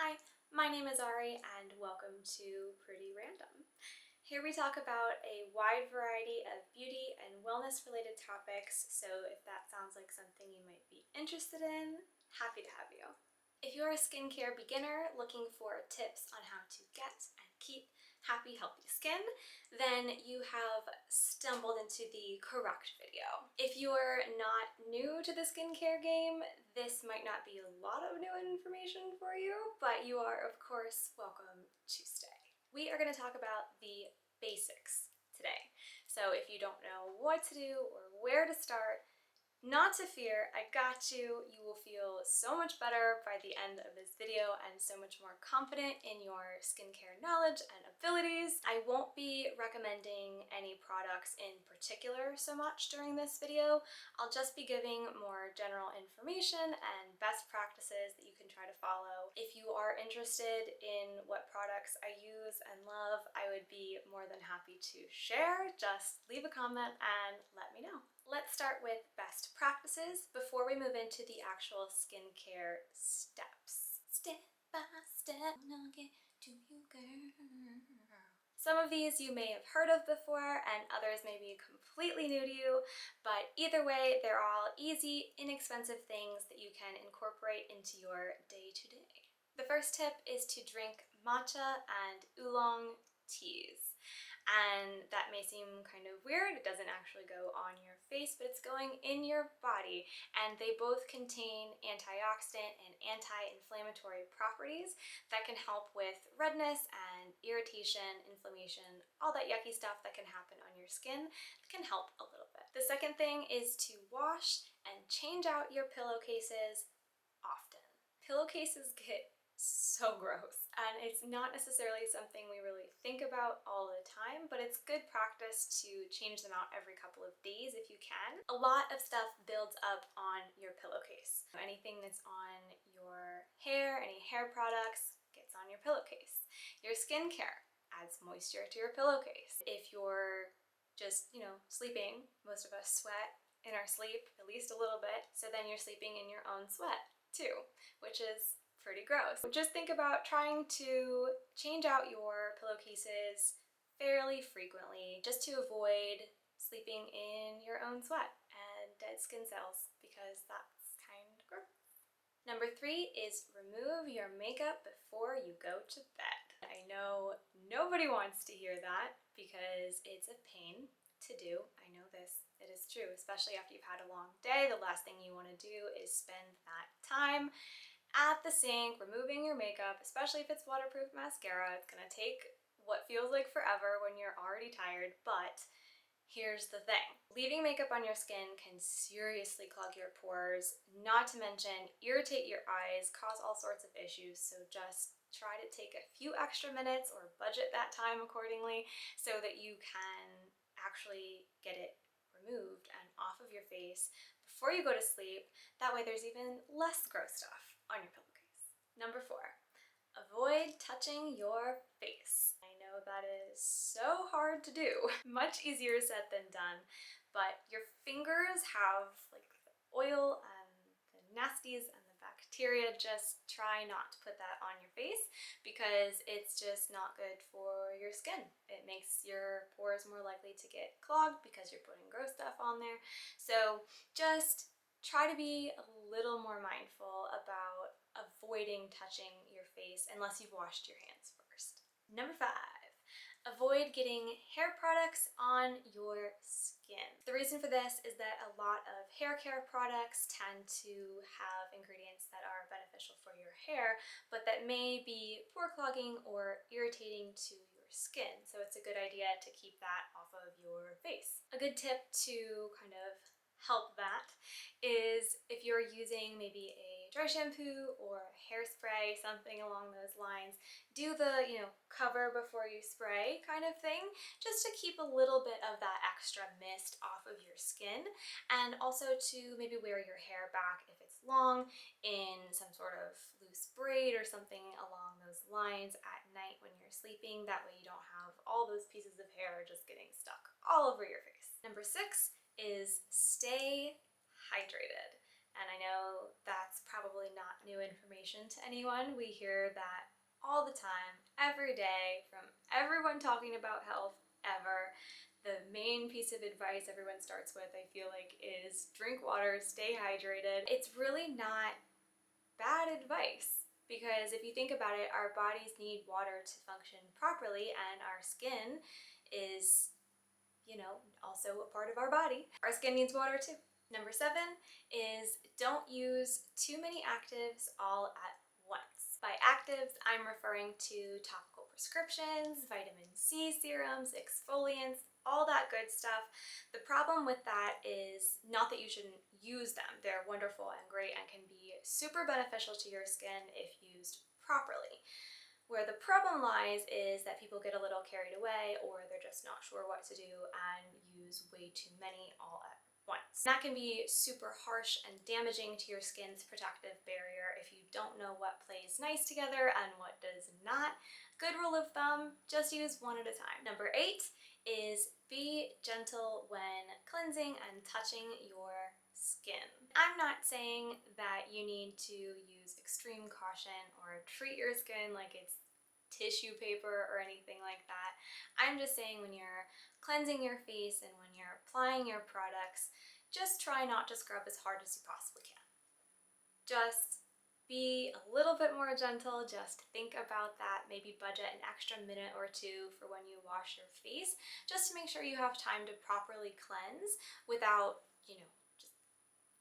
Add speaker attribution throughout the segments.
Speaker 1: Hi, my name is Ari and welcome to Pretty Random. Here we talk about a wide variety of beauty and wellness related topics, so if that sounds like something you might be interested in, happy to have you. If you're a skincare beginner looking for tips on how to get and keep happy, healthy skin, then you have stumbled into the correct video. If you're not new to the skincare game, this might not be a lot of new information for you, but you are, of course, welcome to stay. We are going to talk about the basics today. So if you don't know what to do or where to start, not to fear, I got you. You will feel so much better by the end of this video and so much more confident in your skincare knowledge and abilities. I won't be recommending any products in particular so much during this video. I'll just be giving more general information and best practices that you can try to follow. If you are interested in what products I use and love, I would be more than happy to share. Just leave a comment and let me know. Let's start with best practices before we move into the actual skincare steps. Step by step, I'll get to you, girl. Some of these you may have heard of before and others may be completely new to you, but either way, they're all easy, inexpensive things that you can incorporate into your day-to-day. The first tip is to drink matcha and oolong teas. And that may seem kind of weird. It doesn't actually go on your face, but it's going in your body. And they both contain antioxidant and anti-inflammatory properties that can help with redness and irritation, inflammation, all that yucky stuff that can happen on your skin can help a little bit. The second thing is to wash and change out your pillowcases often. Pillowcases get so gross, and it's not necessarily something we really think about all the time, but it's good practice to change them out every couple of days if you can. A lot of stuff builds up on your pillowcase. Anything that's on your hair, any hair products, gets on your pillowcase. Your skincare adds moisture to your pillowcase. If you're just, sleeping, most of us sweat in our sleep, at least a little bit, so then you're sleeping in your own sweat too, which is pretty gross. Just think about trying to change out your pillowcases fairly frequently just to avoid sleeping in your own sweat and dead skin cells, because that's kind of gross. Number 3 is remove your makeup before you go to bed. I know nobody wants to hear that because it's a pain to do. I know this, it is true, especially after you've had a long day. The last thing you want to do is spend that time at the sink removing your makeup, especially if it's waterproof mascara. It's gonna take what feels like forever when you're already tired, but here's the thing. Leaving makeup on your skin can seriously clog your pores, not to mention irritate your eyes, cause all sorts of issues, so just try to take a few extra minutes or budget that time accordingly so that you can actually get it removed and off of your face before you go to sleep. That way there's even less gross stuff on your pillowcase. Number 4, avoid touching your face. I know that is so hard to do. Much easier said than done, but your fingers have like the oil and the nasties and the bacteria. Just try not to put that on your face because it's just not good for your skin. It makes your pores more likely to get clogged because you're putting gross stuff on there. So just try to be a little more mindful about avoiding touching your face unless you've washed your hands first. Number 5, avoid getting hair products on your skin. The reason for this is that a lot of hair care products tend to have ingredients that are beneficial for your hair, but that may be pore clogging or irritating to your skin. So it's a good idea to keep that off of your face. A good tip to kind of help that is if you're using maybe a dry shampoo or hairspray, something along those lines, do the cover before you spray kind of thing, just to keep a little bit of that extra mist off of your skin, and also to maybe wear your hair back if it's long in some sort of loose braid or something along those lines at night when you're sleeping. That way you don't have all those pieces of hair just getting stuck all over your face. Number 6 is stay hydrated. And I know that's probably not new information to anyone. We hear that all the time, every day, from everyone talking about health ever. The main piece of advice everyone starts with, I feel like, is drink water, stay hydrated. It's really not bad advice because if you think about it, our bodies need water to function properly, and our skin is, also a part of our body. Our skin needs water too. Number 7 is don't use too many actives all at once. By actives, I'm referring to topical prescriptions, vitamin C serums, exfoliants, all that good stuff. The problem with that is not that you shouldn't use them. They're wonderful and great and can be super beneficial to your skin if used properly. Where the problem lies is that people get a little carried away, or they're just not sure what to do and use way too many all at once. That can be super harsh and damaging to your skin's protective barrier if you don't know what plays nice together and what does not. Good rule of thumb, just use one at a time. Number 8 is be gentle when cleansing and touching your skin. I'm not saying that you need to use extreme caution or treat your skin like it's tissue paper or anything like that. I'm just saying when you're cleansing your face and when you're applying your products, just try not to scrub as hard as you possibly can. Just be a little bit more gentle, just think about that, maybe budget an extra minute or two for when you wash your face, just to make sure you have time to properly cleanse without,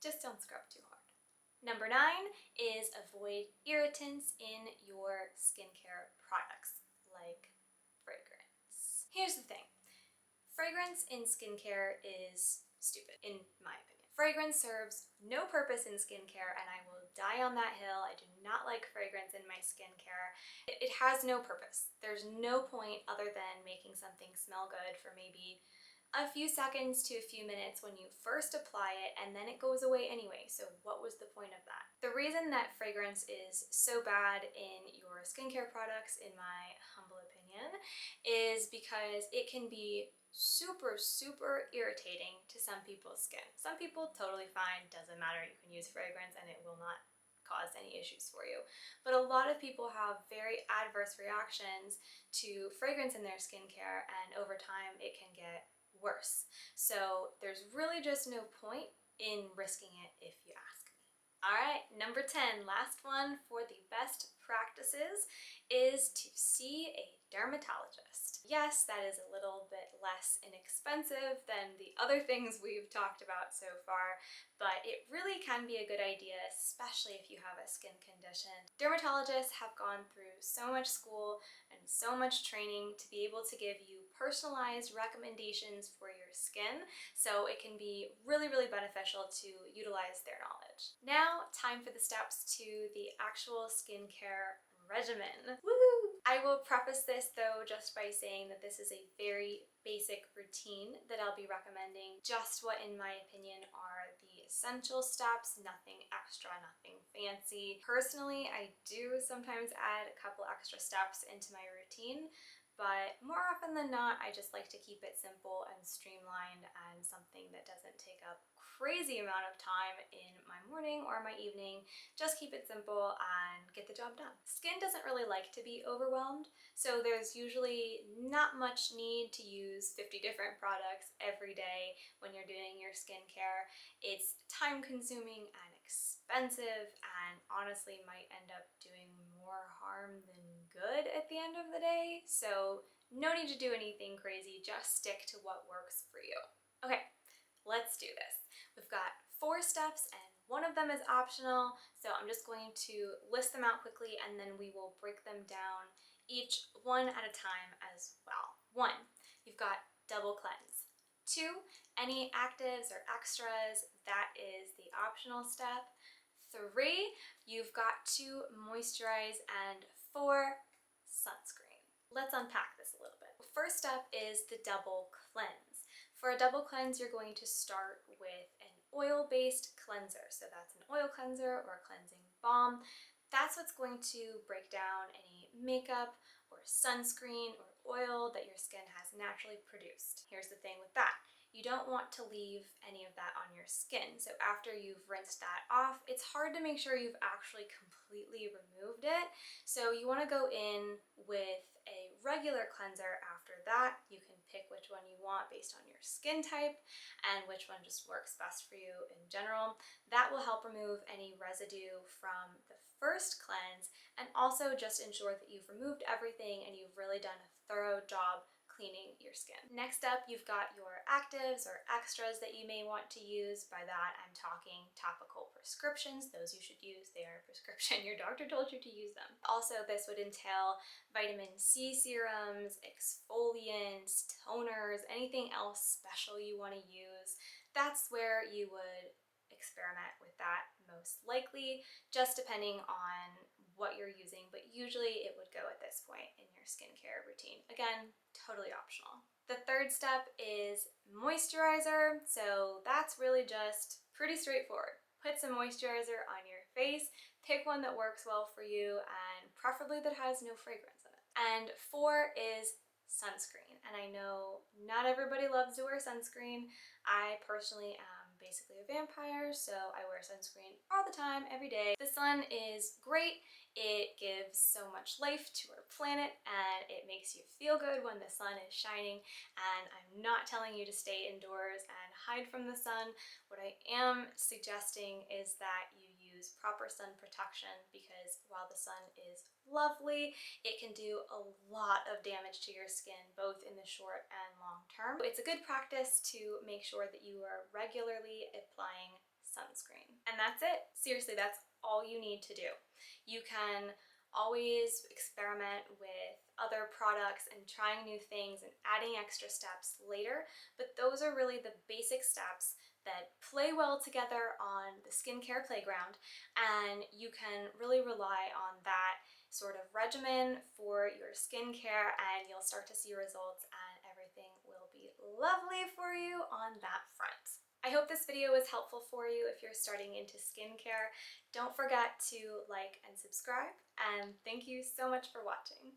Speaker 1: just don't scrub too hard. Number 9 is avoid irritants in your skincare products, like fragrance. Here's the thing. Fragrance in skincare is stupid, in my opinion. Fragrance serves no purpose in skincare, and I will die on that hill. I do not like fragrance in my skincare. It has no purpose. There's no point other than making something smell good for maybe a few seconds to a few minutes when you first apply it, and then it goes away anyway. So what was the point of that? The reason that fragrance is so bad in your skincare products, in my humble opinion, is because it can be super irritating to some people's skin. Some people totally fine, doesn't matter, you can use fragrance and it will not cause any issues for you. But a lot of people have very adverse reactions to fragrance in their skincare, and over time it can get worse. So there's really just no point in risking it, if you ask me. Alright, number 10, last one for the best practices, is to see a dermatologist. Yes, that is a little bit less inexpensive than the other things we've talked about so far, but it really can be a good idea, especially if you have a skin condition. Dermatologists have gone through so much school and so much training to be able to give you personalized recommendations for your skin, so it can be really beneficial to utilize their knowledge. Now, time for the steps to the actual skincare regimen. Woohoo! I will preface this though just by saying that this is a very basic routine that I'll be recommending, just what in my opinion are the essential steps, nothing extra, nothing fancy. Personally, I do sometimes add a couple extra steps into my routine, but more often than not, I just like to keep it simple and streamlined and something that doesn't take up crazy amount of time in my morning or my evening. Just keep it simple and get the job done. Skin doesn't really like to be overwhelmed, so there's usually not much need to use 50 different products every day when you're doing your skincare. It's time consuming and expensive, and honestly might end up doing more harm than good at the end of the day. So no need to do anything crazy, just stick to what works for you. Okay, let's do this. We've got 4 steps and one of them is optional, so I'm just going to list them out quickly and then we will break them down each one at a time as well. 1, you've got double cleanse. 2, any actives or extras, that is the optional step. 3, you've got to moisturize, and 4, sunscreen. Let's unpack this a little bit. The first step is the double cleanse. For a double cleanse, you're going to start with an oil-based cleanser. So that's an oil cleanser or a cleansing balm. That's what's going to break down any makeup or sunscreen or oil that your skin has naturally produced. Here's the thing with that. you don't want to leave any of that on your skin. So after you've rinsed that off, it's hard to make sure you've actually completely removed it. So you want to go in with a regular cleanser after that. You can pick which one you want based on your skin type and which one just works best for you in general. That will help remove any residue from the first cleanse and also just ensure that you've removed everything and you've really done a thorough job cleaning your skin. Next up, you've got your actives or extras that you may want to use. By that, I'm talking topical prescriptions. Those you should use. They are a prescription. Your doctor told you to use them. Also, this would entail vitamin C serums, exfoliants, toners, anything else special you want to use. That's where you would experiment with that most likely, just depending on what you're using, but usually it would go at this point in your skincare routine. Again, totally optional. The third step is moisturizer. So that's really just pretty straightforward. Put some moisturizer on your face, pick one that works well for you, and preferably that has no fragrance in it. And 4 is sunscreen. And I know not everybody loves to wear sunscreen. I personally am basically a vampire, so I wear sunscreen all the time, every day. The sun is great. It gives so much life to our planet and it makes you feel good when the sun is shining. And I'm not telling you to stay indoors and hide from the sun. What I am suggesting is that you use proper sun protection, because while the sun is lovely, it can do a lot of damage to your skin, both in the short and long term. It's a good practice to make sure that you are regularly applying sunscreen. And that's it. Seriously, that's all you need to do. You can always experiment with other products and trying new things and adding extra steps later, but those are really the basic steps that play well together on the skincare playground, and you can really rely on that sort of regimen for your skincare and you'll start to see results and everything will be lovely for you on that front. I hope this video was helpful for you if you're starting into skincare. Don't forget to like and subscribe, and thank you so much for watching.